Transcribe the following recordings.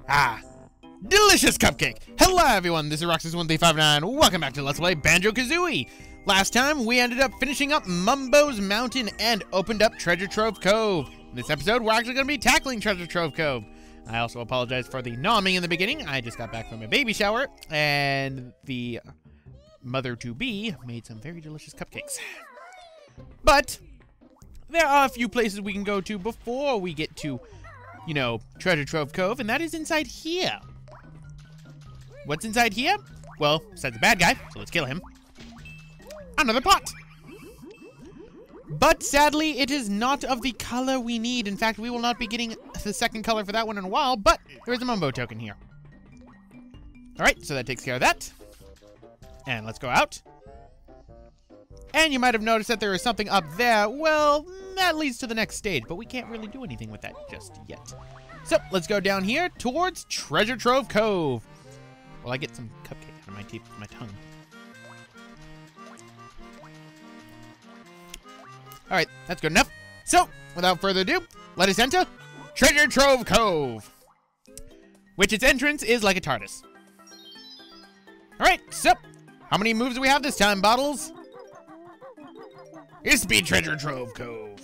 Ah, delicious cupcake. Hello everyone, this is Roxas1359. Welcome back to Let's Play Banjo-Kazooie. Last time, we ended up finishing up Mumbo's Mountain and opened up Treasure Trove Cove. In this episode, we're actually going to be tackling Treasure Trove Cove. I also apologize for the nomming in the beginning. I just got back from a baby shower, and the mother-to-be made some very delicious cupcakes. But there are a few places we can go to before we get to, you know, Treasure Trove Cove, and that is inside here. What's inside here? Well, besides the bad guy, so let's kill him. Another pot! But sadly, it is not of the color we need. In fact, we will not be getting the second color for that one in a while, but there is a Mumbo token here. Alright, so that takes care of that. And let's go out. And you might have noticed that there is something up there. Well, that leads to the next stage, but we can't really do anything with that just yet. So, let's go down here towards Treasure Trove Cove. Well, I get some cupcake out of my teeth with my tongue. Alright, that's good enough. So, without further ado, let us enter Treasure Trove Cove, which its entrance is like a TARDIS. Alright, so, how many moves do we have this time, Bottles? It's be Treasure Trove Cove.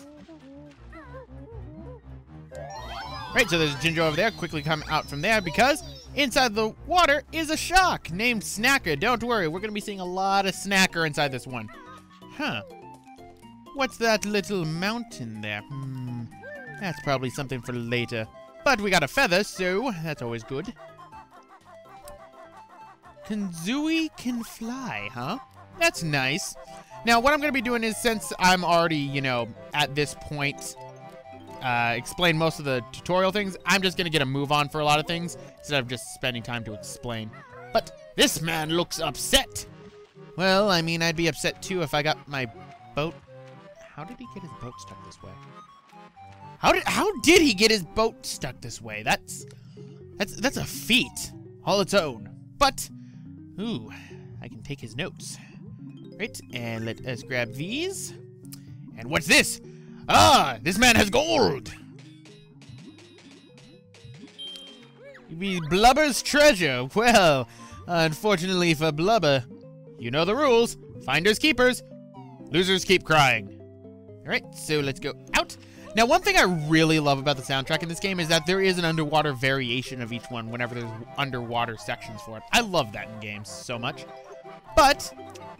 Right, so there's a Ginger over there. Quickly come out from there because inside the water is a shark named Snacker. Don't worry, we're going to be seeing a lot of Snacker inside this one. Huh. What's that little mountain there? That's probably something for later. But we got a feather, so that's always good. Kazooie can fly, huh? That's nice. Now, what I'm going to be doing is, since I'm already, you know, at this point, explain most of the tutorial things, I'm just going to get a move on for a lot of things, instead of just spending time to explain. But this man looks upset. Well, I mean, I'd be upset too if I got my boat. How did he get his boat stuck this way? How did he get his boat stuck this way? That's a feat all its own. But, ooh, I can take his notes. Right, and let us grab these. And what's this? Ah, this man has gold. You be Blubber's treasure. Well, unfortunately for Blubber, you know the rules. Finders keepers. Losers keep crying. Alright, so let's go out. Now, one thing I really love about the soundtrack in this game is that there is an underwater variation of each one whenever there's underwater sections for it. I love that in games so much. But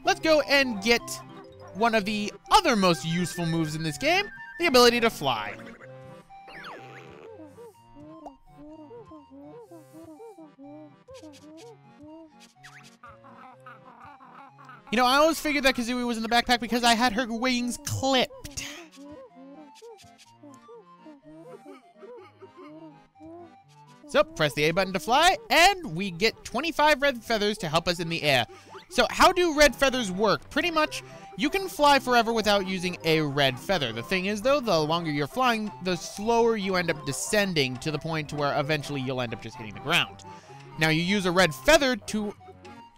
let's go and get one of the other most useful moves in this game, the ability to fly. You know, I always figured that Kazooie was in the backpack because I had her wings clipped. So, press the A button to fly, and we get 25 red feathers to help us in the air. So, how do red feathers work? Pretty much, you can fly forever without using a red feather. The thing is, though, the longer you're flying, the slower you end up descending to the point to where eventually you'll end up just hitting the ground. Now, you use a red feather to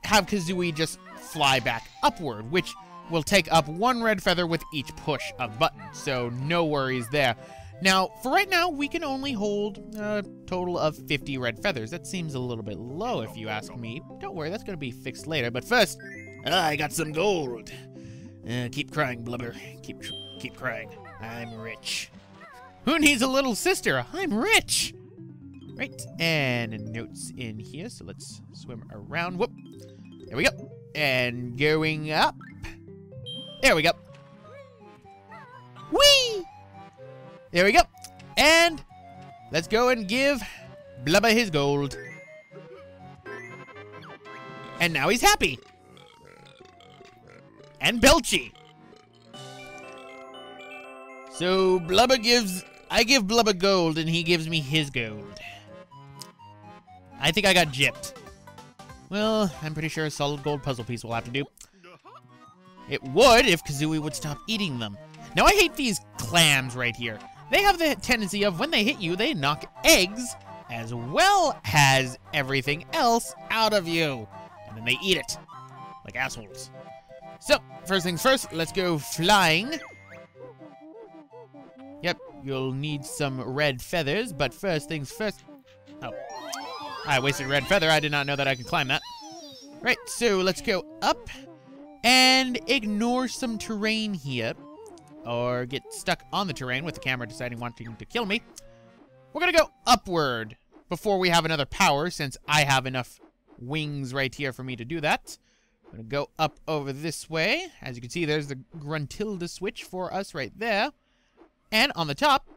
have Kazooie just fly back upward, which will take up one red feather with each push of button, so no worries there. Now, for right now, we can only hold a total of 50 red feathers. That seems a little bit low if you ask me. Don't worry, that's going to be fixed later, but first, I got some gold. Keep crying, Blubber. Keep crying. I'm rich. Who needs a little sister? I'm rich! Right, and notes in here, so let's swim around. Whoop. There we go. And going up. There we go. Whee! There we go. And let's go and give Blubber his gold. And now he's happy. And Belchy. So I give Blubber gold and he gives me his gold. I think I got gypped. Well, I'm pretty sure a solid gold puzzle piece will have to do. It would if Kazooie would stop eating them. Now, I hate these clams right here. They have the tendency of, when they hit you, they knock eggs as well as everything else out of you. And then they eat it. Like assholes. So, first things first, let's go flying. Yep, you'll need some red feathers, but first things first. Oh, I wasted a red feather. I did not know that I could climb that. Right, so let's go up and ignore some terrain here, or get stuck on the terrain with the camera deciding wanting to kill me. We're gonna go upward before we have another power, since I have enough wings right here for me to do that. I'm gonna go up over this way. As you can see, there's the Gruntilda switch for us right there. And on the top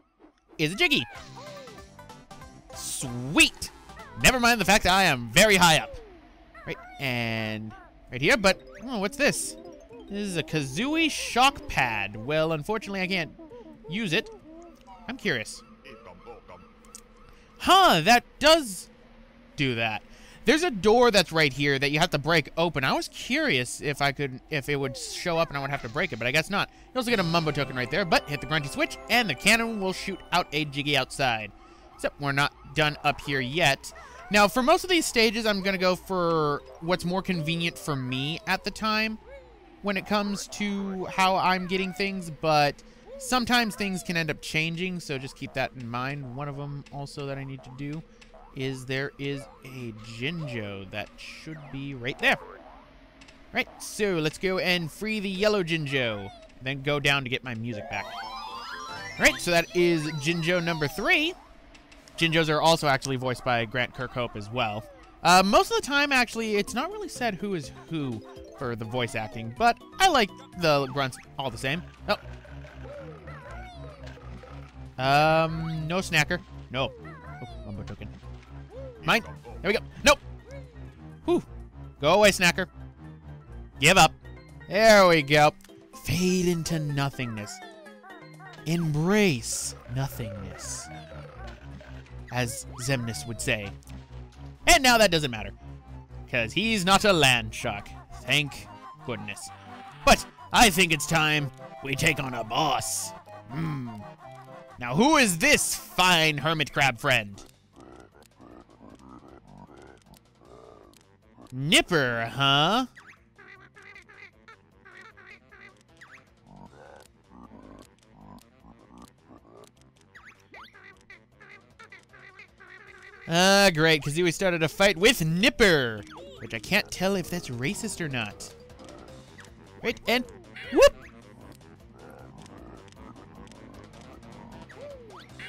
is a Jiggy. Sweet! Never mind the fact that I am very high up. Right, and right here, but oh, what's this? This is a Kazooie shock pad. Well, unfortunately, I can't use it. I'm curious. Huh, that does do that. There's a door that's right here that you have to break open. I was curious if it would show up and I would have to break it, but I guess not. You also get a Mumbo token right there, but hit the Grunty switch and the cannon will shoot out a Jiggy outside. Except we're not done up here yet. Now, for most of these stages, I'm going to go for what's more convenient for me at the time when it comes to how I'm getting things, but sometimes things can end up changing, so just keep that in mind. One of them also that I need to do is there is a Jinjo that should be right there. Right, so let's go and free the yellow Jinjo, then go down to get my music back. Right, so that is Jinjo number 3. Jinjos are also actually voiced by Grant Kirkhope as well. Most of the time, actually, it's not really said who is who for the voice acting, but I like the grunts all the same. Oh. No snacker. No. Oh, Mumbo token. Mine. There we go. Nope. Whew. Go away, snacker. Give up. There we go. Fade into nothingness. Embrace nothingness, as Zemnis would say. And now that doesn't matter, because he's not a land shark. Thank goodness. But I think it's time we take on a boss. Now, who is this fine hermit crab friend? Nipper, huh? Great, Kazooie started a fight with Nipper, which I can't tell if that's racist or not. Right, and whoop!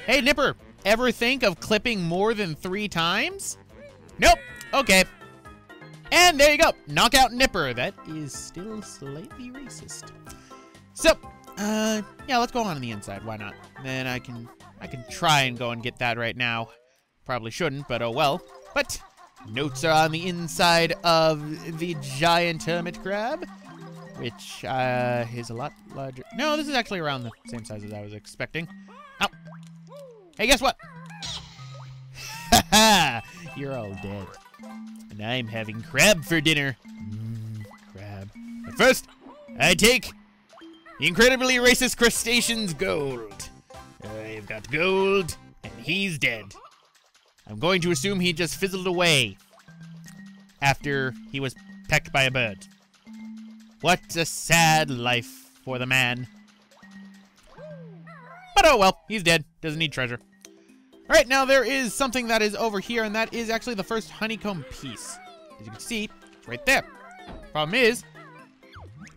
Hey, Nipper, ever think of clipping more than 3 times? Nope, okay. And there you go, knockout Nipper. That is still slightly racist. So, yeah, let's go on the inside, why not? Then I can try and go and get that right now. Probably shouldn't, but oh well. But notes are on the inside of the giant hermit crab, which is a lot larger. No, this is actually around the same size as I was expecting. Ow. Hey, guess what? Haha! You're all dead. And I'm having crab for dinner. Crab. But first, I take the incredibly racist crustacean's gold. I've got gold, and he's dead. I'm going to assume he just fizzled away after he was pecked by a bird. What a sad life for the man. But oh well, he's dead. Doesn't need treasure. All right, now there is something that is over here, and that is actually the first honeycomb piece. As you can see, it's right there. Problem is,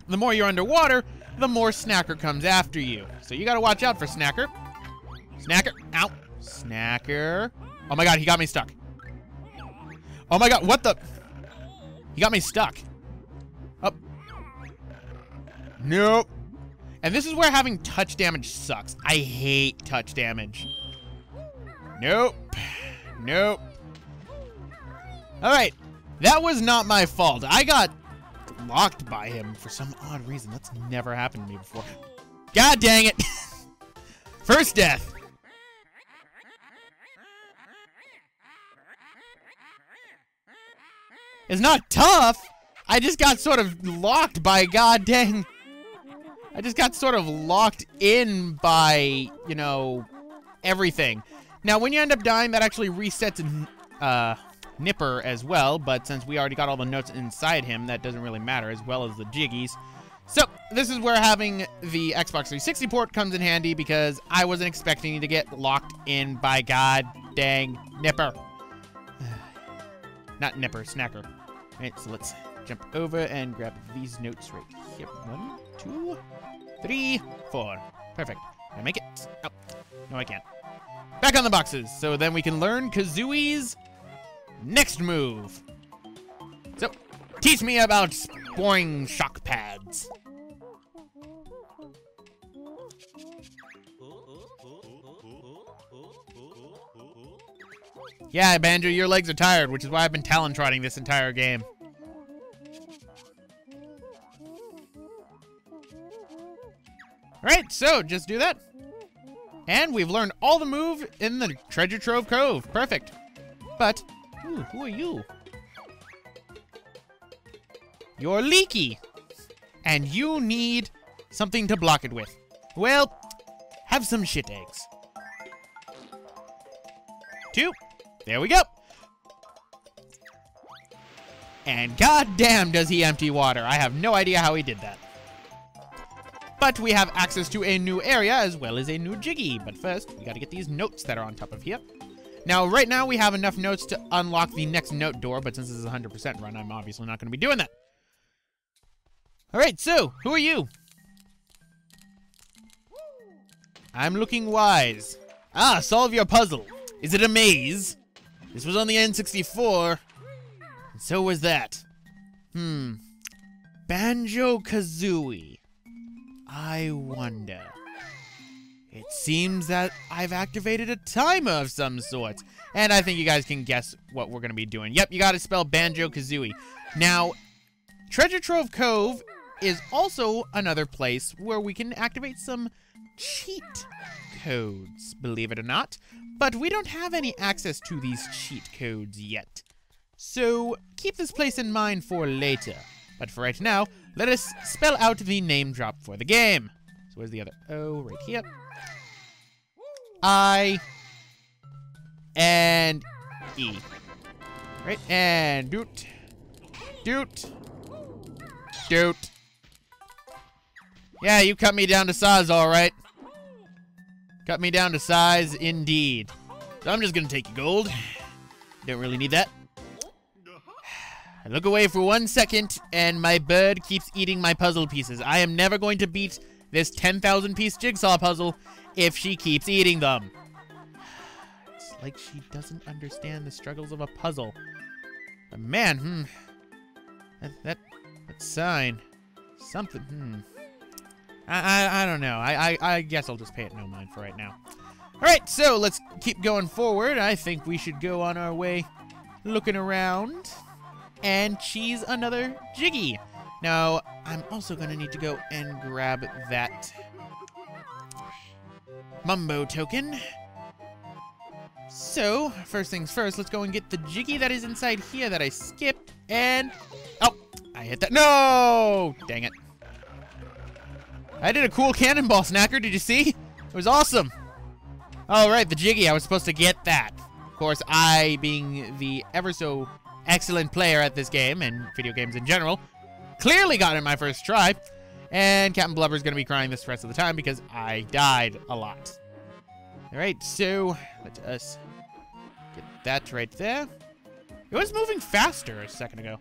the more you're underwater, the more Snacker comes after you. So you gotta watch out for Snacker. Snacker, ow. Snacker. Oh my god, he got me stuck. Oh my god, what the? He got me stuck. Up. Nope. And this is where having touch damage sucks. I hate touch damage. Nope. Nope. Alright. That was not my fault. I got locked by him for some odd reason. That's never happened to me before. God dang it. First death. It's not tough. I just got sort of locked by god dang. I just got sort of locked in by, you know, everything. Now, when you end up dying, that actually resets Nipper as well, but since we already got all the notes inside him, that doesn't really matter, as well as the Jiggies. So, this is where having the Xbox 360 port comes in handy because I wasn't expecting to get locked in by god dang Nipper. Not Nipper, Snacker. Alright, so let's jump over and grab these notes right here. 1, 2, 3, 4. Perfect. Can I make it? Oh, no, I can't. Back on the boxes, so then we can learn Kazooie's next move. So, teach me about boring shock pads. Yeah, Banjo, your legs are tired, which is why I've been talon trotting this entire game. Alright, so just do that. And we've learned all the move in the Treasure Trove Cove. Perfect. But, ooh, who are you? You're leaky. And you need something to block it with. Well, have some shit eggs. 2. There we go. And goddamn does he empty water. I have no idea how he did that. But we have access to a new area as well as a new Jiggy. But first, we gotta get these notes that are on top of here. Now, right now, we have enough notes to unlock the next note door, but since this is a 100% run, I'm obviously not gonna be doing that. Alright, so, who are you? I'm looking wise. Ah, solve your puzzle. Is it a maze? This was on the N64. And so was that. Banjo-Kazooie. I wonder. It seems that I've activated a timer of some sort. And I think you guys can guess what we're going to be doing. Yep, you got to spell Banjo-Kazooie. Now, Treasure Trove Cove is also another place where we can activate some cheat codes, believe it or not. But we don't have any access to these cheat codes yet. So keep this place in mind for later. But for right now, let us spell out the name drop for the game. So where's the other O? Right here. I and E. Right, and doot. Doot. Doot. Yeah, you cut me down to size, all right. Cut me down to size, indeed. So I'm just gonna take your gold. Don't really need that. I look away for 1 second, and my bird keeps eating my puzzle pieces. I am never going to beat this 10,000 piece jigsaw puzzle if she keeps eating them. It's like she doesn't understand the struggles of a puzzle. But man, that sign, something, I don't know. I guess I'll just pay it no mind for right now. All right, so let's keep going forward. I think we should go on our way looking around and cheese another Jiggy. Now, I'm also going to need to go and grab that Mumbo token. So, first things first, let's go and get the Jiggy that is inside here that I skipped. And, oh, I hit that. No! Dang it. I did a cool cannonball, Snacker. Did you see? It was awesome. All right, the Jiggy. I was supposed to get that. Of course, I, being the ever so excellent player at this game and video games in general, clearly got it my first try. And Captain Blubber's going to be crying this rest of the time because I died a lot. All right, so let us get that right there. It was moving faster a second ago.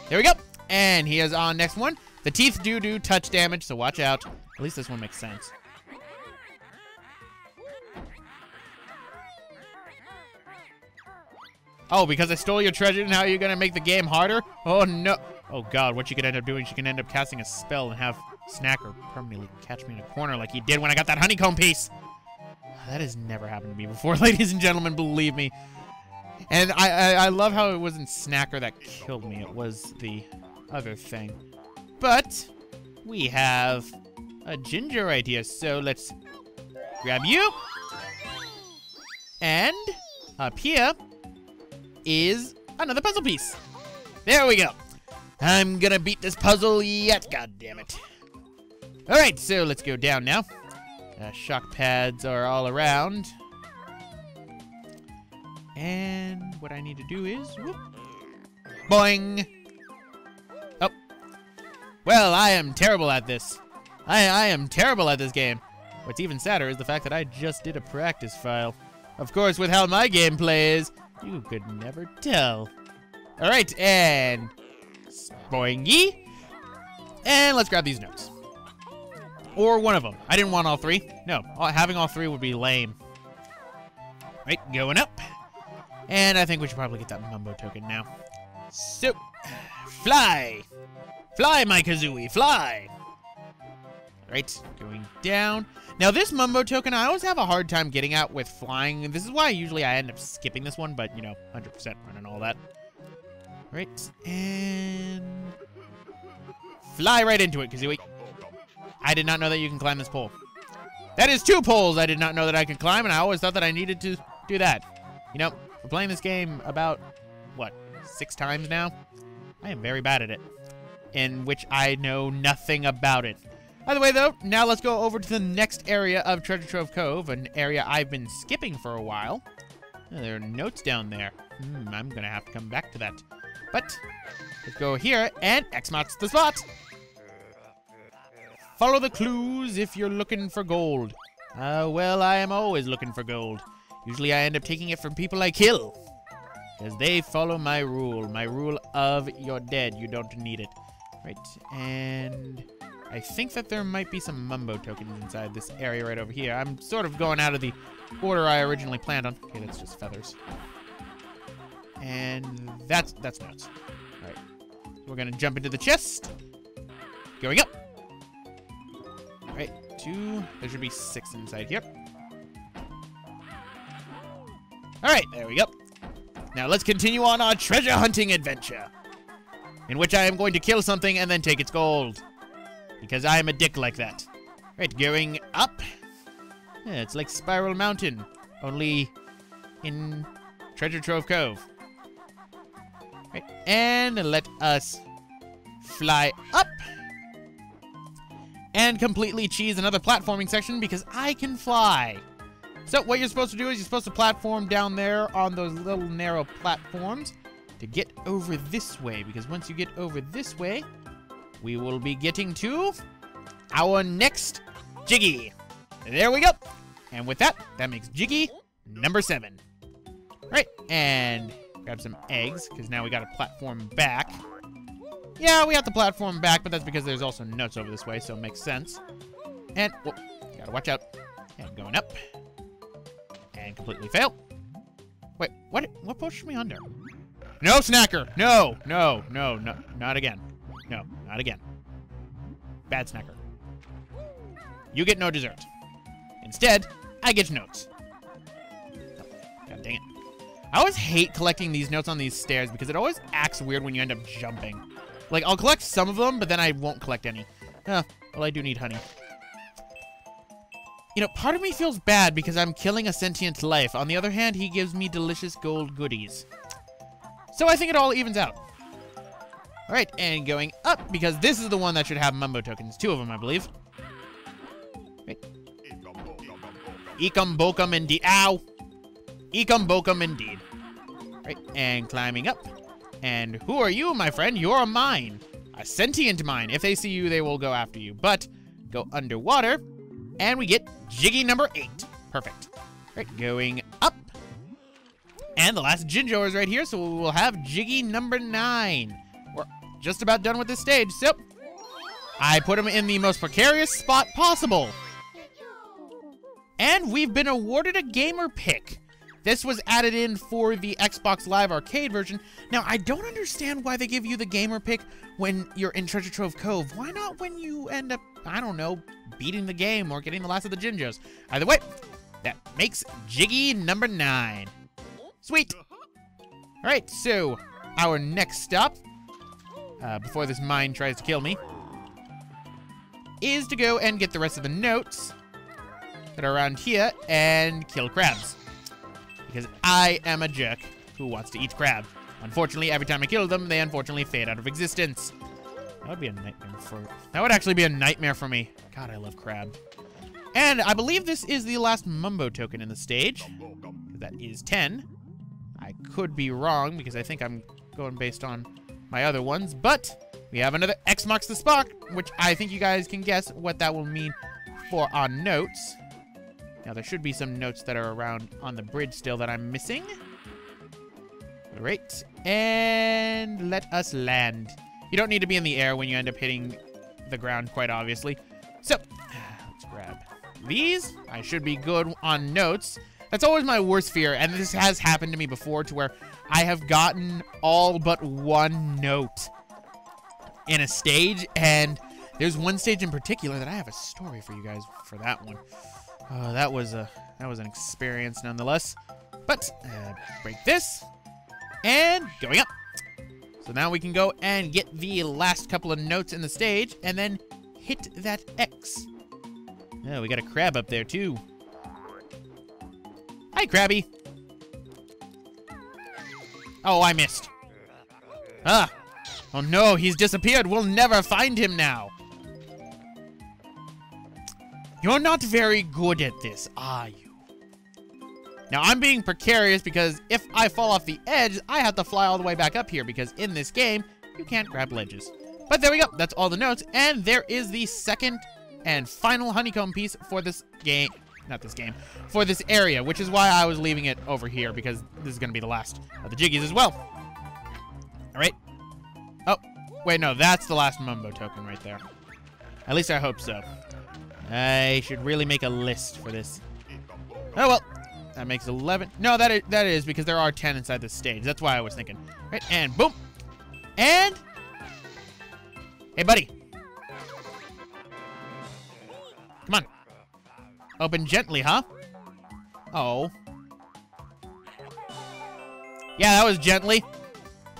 There we go. And he is on next one. The teeth do touch damage, so watch out. At least this one makes sense. Oh, because I stole your treasure, now you're gonna make the game harder? Oh no. Oh god, what she could end up doing, she can end up casting a spell and have Snacker permanently catch me in a corner like he did when I got that honeycomb piece. That has never happened to me before, ladies and gentlemen, believe me. And I love how it wasn't Snacker that killed me, it was the other thing. But we have a ginger right here, so let's grab you. And up here is another puzzle piece. There we go. I'm gonna beat this puzzle yet, god damn it. All right, so let's go down now. Shock pads are all around. And what I need to do is, whoop, boing. Oh, Well, I am terrible at this. I am terrible at this game. What's even sadder is the fact that I just did a practice file. Of course, with how my gameplay is, you could never tell. All right, and boingy. And let's grab these notes. Or one of them. I didn't want all three. No, having all three would be lame. Right, going up. And I think we should probably get that Mumbo token now. So, fly. Fly, my Kazooie, fly. Right, going down. Now this Mumbo token, I always have a hard time getting out with flying. This is why usually I end up skipping this one, but, you know, 100% run and all that. Right, and fly right into it, Kazooie. I did not know that you can climb this pole. That is 2 poles I did not know that I could climb, and I always thought that I needed to do that. You know, we're playing this game about, what, 6 times now? I am very bad at it, in which I know nothing about it. By the way, though, now let's go over to the next area of Treasure Trove Cove, an area I've been skipping for a while. Oh, there are notes down there. I'm going to have to come back to that. But let's go here, and X marks the spot. Follow the clues if you're looking for gold. Well, I am always looking for gold. Usually I end up taking it from people I kill. Because they follow my rule of you're dead, you don't need it. Right, and I think that there might be some Mumbo tokens inside this area right over here. I'm sort of going out of the order I originally planned on. Okay, that's just feathers. And that's notes. All right, so we're gonna jump into the chest. Going up. All right, 2. There should be 6 inside here. All right, there we go. Now let's continue on our treasure hunting adventure, in which I am going to kill something and then take its gold. Because I am a dick like that. Right, going up. Yeah, it's like Spiral Mountain, only in Treasure Trove Cove. Right, and let us fly up. And completely cheese another platforming section because I can fly. So what you're supposed to do is you're supposed to platform down there on those little narrow platforms to get over this way. Because once you get over this way, we will be getting to our next Jiggy. There we go. And with that, that makes Jiggy number 7. Right, and grab some eggs, because now we got to platform back. Yeah, we have to platform back, but that's because there's also notes over this way, so it makes sense. And, whoa, gotta watch out. And going up. And completely fail. Wait, what pushed me under? No, Snacker! No, not again. No, not again. Bad Snacker. You get no dessert. Instead, I get notes. Oh, God dang it. I always hate collecting these notes on these stairs because it always acts weird when you end up jumping. Like, I'll collect some of them, but then I won't collect any. Well, I do need honey. You know, part of me feels bad because I'm killing a sentient life. On the other hand, he gives me delicious gold goodies. So I think it all evens out. All right, and going up, because this is the one that should have Mumbo tokens. 2 of them, I believe. Right. Ekum bokum indeed. Ow! Ekum bokum indeed. Right, and climbing up. And who are you, my friend? You're a mine. A sentient mine. If they see you, they will go after you. But go underwater, and we get Jiggy number 8. Perfect. Right, going up. And the last Jinjo is right here, so we will have Jiggy number 9. We're just about done with this stage, so I put him in the most precarious spot possible. And we've been awarded a gamer pick. This was added in for the Xbox Live Arcade version. Now, I don't understand why they give you the gamer pick when you're in Treasure Trove Cove. Why not when you end up, I don't know, beating the game or getting the last of the Jinjos? Either way, that makes Jiggy number 9. Sweet. All right, so our next stop, before this mine tries to kill me, is to go and get the rest of the notes that are around here and kill crabs. Because I am a jerk who wants to eat crab. Unfortunately, every time I kill them, they unfortunately fade out of existence. That would be a nightmare that would actually be a nightmare for me. God, I love crab. And I believe this is the last Mumbo token in the stage. That is 10. I could be wrong because I think I'm going based on my other ones, but We have another X marks the spot, which I think you guys can guess what that will mean for our notes. Now, there should be some notes that are around on the bridge still that I'm missing. Great. And let us land. You don't need to be in the air when you end up hitting the ground, quite obviously. So, let's grab these. I should be good on notes. That's always my worst fear, and this has happened to me before to where I have gotten all but one note in a stage, and there's one stage in particular that I have a story for you guys for that one. That was an experience nonetheless. But break this, and going up. So now we can go and get the last couple of notes in the stage, and then hit that X. Oh, we got a crab up there too. Hi, Krabby. Oh, I missed. Ah. Oh no, he's disappeared. We'll never find him now. You're not very good at this, are you? Now, I'm being precarious because if I fall off the edge, I have to fly all the way back up here because in this game, you can't grab ledges. But there we go. That's all the notes. And there is the second and final honeycomb piece for this game. Not this game. For this area, which is why I was leaving it over here because this is going to be the last of the Jiggies as well. All right. Oh, wait, no. That's the last Mumbo token right there. At least I hope so. I should really make a list for this. Oh, well. That makes 11. No, that is because there are 10 inside this stage. That's why I was thinking. Right, and boom. And... Hey, buddy. Come on. Open gently, huh? Oh. Yeah, that was gently.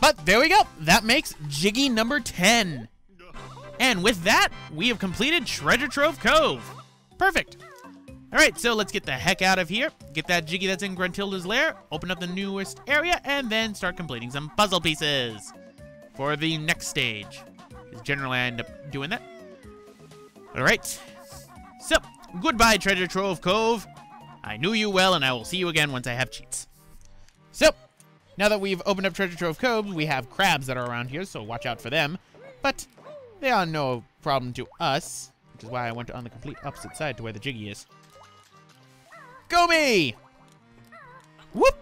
But there we go. That makes Jiggy number 10. And with that, we have completed Treasure Trove Cove. Perfect. All right, so let's get the heck out of here. Get that Jiggy that's in Gruntilda's lair, open up the newest area, and then start completing some puzzle pieces for the next stage. Because generally I end up doing that. All right. So, goodbye, Treasure Trove Cove. I knew you well, and I will see you again once I have cheats. So, now that we've opened up Treasure Trove Cove, we have crabs that are around here, so watch out for them. But they are no problem to us, which is why I went on the complete opposite side to where the Jiggy is. Go me! Whoop!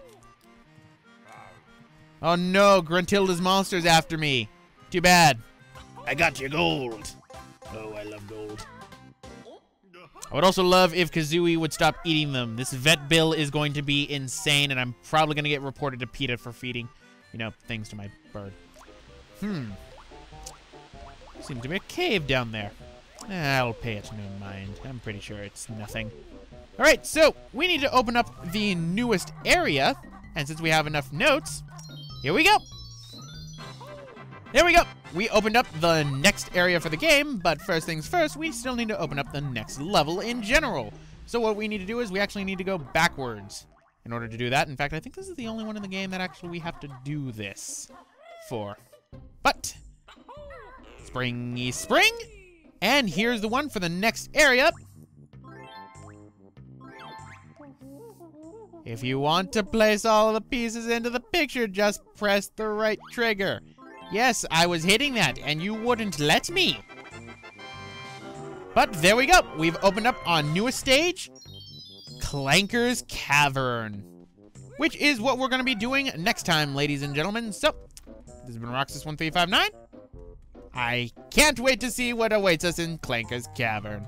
Oh no, Gruntilda's monster's after me. Too bad. I got your gold. Oh, I love gold. I would also love if Kazooie would stop eating them. This vet bill is going to be insane, and I'm probably going to get reported to PETA for feeding, you know, things to my bird. Seems to be a cave down there. I'll pay it no mind. I'm pretty sure it's nothing. All right, so we need to open up the newest area, and since we have enough notes, here we go. There we go. We opened up the next area for the game, but first things first, we still need to open up the next level in general. So what we need to do is we actually need to go backwards in order to do that. In fact, I think this is the only one in the game that actually we have to do this for. But, springy spring, and here's the one for the next area. If you want to place all the pieces into the picture, just press the right trigger. Yes, I was hitting that, and you wouldn't let me. But there we go. We've opened up our newest stage, Clanker's Cavern, which is what we're going to be doing next time, ladies and gentlemen. So, this has been Roxas1359. I can't wait to see what awaits us in Clanker's Cavern.